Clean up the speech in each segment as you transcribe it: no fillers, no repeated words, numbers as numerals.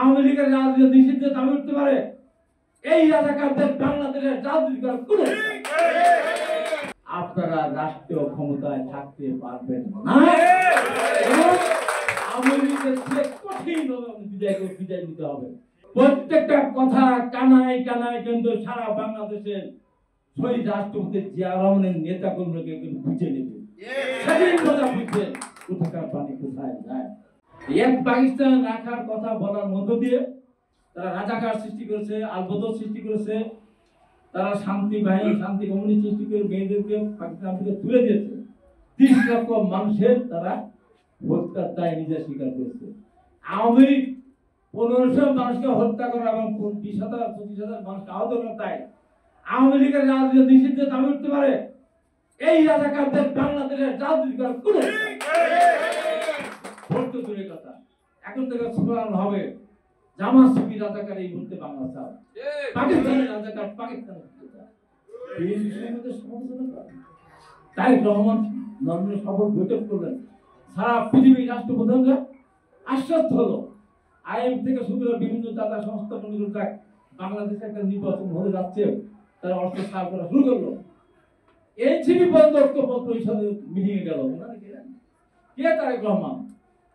আওয়ামী লীগের রাজনীতি নিষিদ্ধ দাবি উঠতে পারে, এই রাজাকারদের বাংলাদেশের রাজনীতি করার কোনো আপনারা রাষ্ট্রীয় ক্ষমতায় থাকতে পারবেন না। আওয়ামী লীগের থেকে কঠিনভাবে বিদায় নিতে হবে। প্রত্যেকটা কথা কানায় কানায় কিন্তু সারা বাংলাদেশের শহীদ রাষ্ট্রপতি জিয়া রহমানের নেতা কর্মীকে কিন্তু বুঝে নেবে। সেদিন কথা বুঝবে কোথাকার পানি কোথায় যায়। এক পাকিস্তান রাখার কথা বলার মধ্য দিয়ে তারা রাজাকার সৃষ্টি করেছে, আলবদর সৃষ্টি করেছে, তারা শান্তি বাহিনী শান্তি কমিউনি সৃষ্টি করে মেয়েদেরকে পাকিস্তান থেকে তুলে দিয়েছে। 30 লক্ষ মানুষের তারা হত্যার দায় নিজে স্বীকার করেছে। আওয়ামী লীগ 1500 মানুষকে হত্যা করা এবং 20,000-25,000 মানুষকে আহত করার দায় আওয়ামী লীগের রাজনীতি নিষিদ্ধ দাবি উঠতে পারে, এই রাজাকারদের বাংলাদেশের রাজনীতি করার কোনো ভোট দূরের কথা। এখন থেকে স্লোগান হবে জামাত শিবির রাজাকার এই মুহূর্তে বাংলা চাও, পাকিস্তানের রাজাকার পাকিস্তানের এই বিষয়ের মধ্যে সমালোচনা করে তারেক রহমান নরেন্দ্র সফল বৈঠক করলেন। সারা পৃথিবীর রাষ্ট্রপ্রধানরা আশ্বস্ত হলো আইএম থেকে শুরু করে বিভিন্ন দাতা সংস্থা মনিটর বাংলাদেশে একটা নির্বাচন হতে যাচ্ছে, তারা অর্থ সার করা শুরু করলো। এনসিপি পর্যন্ত ঐক্যমত্য পরিষদে মিটিং এ গেল। কে তারেক রহমান?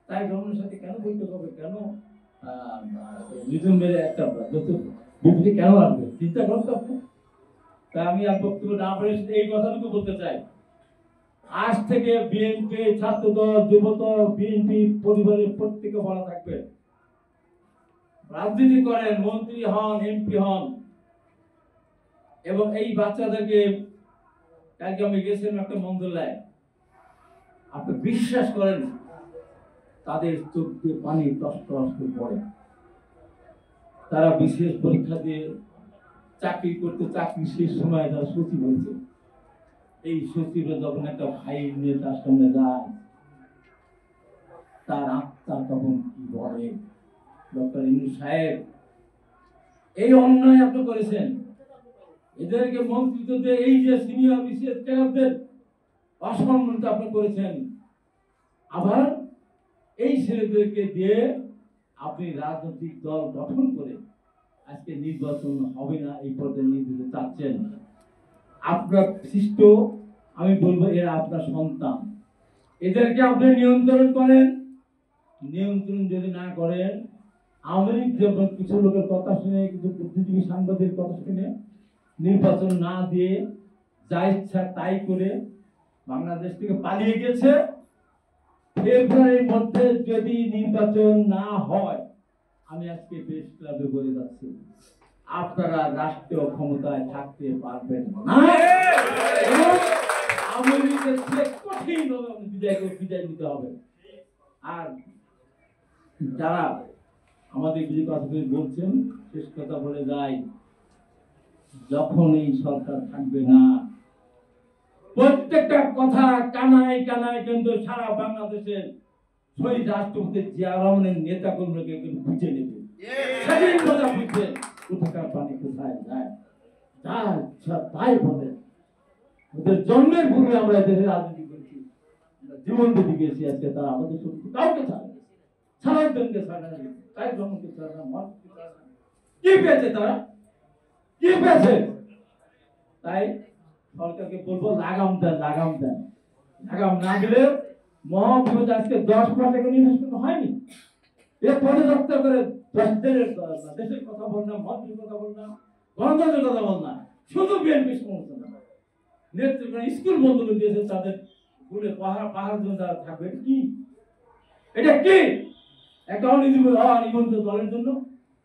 তারেক রহমানের সাথে কেন বৈঠক হবে? কেন নিধন মেরে একটা বিবৃতি কেন আসবে? চিন্তা করতে হবে। তাই আমি আর বক্তব্য না বলে এই কথাটুকু বলতে চাই, আজ থেকে বিএনপি ছাত্রদল যুবদল বিএনপি পরিবারের প্রত্যেকে বলা থাকবে, রাজনীতি করেন, মন্ত্রী হন, এমপি হন, এবং এই বাচ্চাদেরকে কালকে আমি গেছিলাম একটা মন্দিরালয়ে, আপনি বিশ্বাস করেন তাদের চোখ দিয়ে পানি টস টস করে পড়ে। তারা বিশেষ পরীক্ষা দিয়ে চাকরি করতে, চাকরি শেষ সময় তারা সচিব হয়েছে। এই সচিবরা যখন একটা ভাই নিয়ে তার সামনে যায়, তার আত্মা তখন কি বলে, ডক্টর ইনু সাহেব এই অন্যায় আপনি করেছেন, এদেরকে মন্ত্রিত্ব দিয়ে এই যে সিনিয়র বিশেষ ক্যাডারদের অসম্মানিত আপনি করেছেন, আবার এই ছেলেদেরকে দিয়ে আপনি রাজনৈতিক দল গঠন করে আজকে নির্বাচন হবে না এই পর্যায়ে নিয়ে যেতে চাচ্ছেন। আপনার সৃষ্ট, আমি বলবো এরা আপনার সন্তান, এদেরকে আপনি নিয়ন্ত্রণ করেন। নিয়ন্ত্রণ যদি না করেন, আওয়ামী লীগ যখন কিছু লোকের কথা শুনে, কিছু বুদ্ধিজীবী সাংবাদিক কথা শুনে নির্বাচন না দিয়ে যা ইচ্ছা তাই করে বাংলাদেশ থেকে পালিয়ে গেছে, ফেব্রুয়ারির মধ্যে যদি নির্বাচন না হয়, আমি আজকে প্রেস ক্লাবে বলে যাচ্ছি, আপনারা রাষ্ট্রীয় ক্ষমতায় থাকতে পারবেন না। আওয়ামী লীগের থেকে কঠিনভাবে বিদায় নিতে হবে। আর যারা আমাদের কিছু কথা বলছেন, শেষ কথা বলে যায়, যখন এই সরকার থাকবে না, প্রত্যেকটা কথা কানায় কানায় কিন্তু সারা বাংলাদেশের শহীদ রাষ্ট্রপতি জিয়া রহমানের নেতা কর্মীকে কিন্তু বুঝে নেবে। সেদিন কথা বুঝবে কোথাকার পানি কোথায় যায়। তাই বলে ওদের জন্মের পূর্বে আমরা দেশের রাজনীতি করেছি, জীবন দিতে গেছি, আজকে তারা আমাদের শক্তি কাউকে ছাড়ে, ছাড়ার জনকে ছাড়ে না, তাই জন্মকে ছাড়ে না, মানুষকে ছাড়ে না। কি পেয়েছে তারা? কি পেয়েছে? তাই সরকারকে বলবো লাগাম দেন, লাগাম দেন। লাগাম না দিলে মহাবিপদ। আজকে 10 মাস এখন নির্বাচন হয়নি, এ পদযাত্রা করে দেশের কথা বল না, মন্ত্রীর কথা বল না, গণতন্ত্রের কথা বল না, শুধু বিএনপি সমালোচনা। নেতৃত্ব স্কুল বন্ধ করে দিয়েছে, তাদের বলে পাহাড় জন্য তারা থাকবে। কি এটা? কি একটা অনিবন্ধিত দলের জন্য?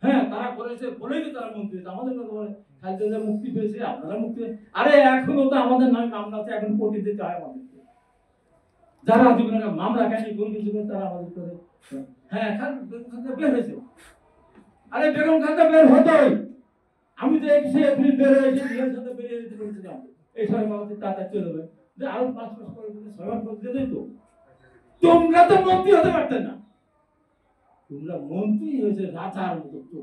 হ্যাঁ, তারা করেছে বলেই তো তারা মন্ত্রী। আমাদের কথা বলে খালেদা মুক্তি পেয়েছে, আপনারা মুক্তি। আরে এখনো তো আমাদের নামে মামলা আছে, এখন কোর্টে যেতে হয় আমাদেরকে। যারা জীবনে মামলা কেন কোনো কিছু করে তারা আমাদের করে। হ্যাঁ, খালেদা বের হয়েছে। আরে বেগম খালেদা বের হতোই, আমি তো 21 এপ্রিল বের হয়েছি, সাথে বেরিয়ে যেতে বলেছিলাম এই 6 মাস তাড়াতাড়ি চলে যাবে, যে আরো 5 মাস পরে 6 মাস পরে যেতেই তো। তোমরা তো মন্ত্রী হতে পারতেন না, তোমরা মন্ত্রী হয়েছে রাজার মতো।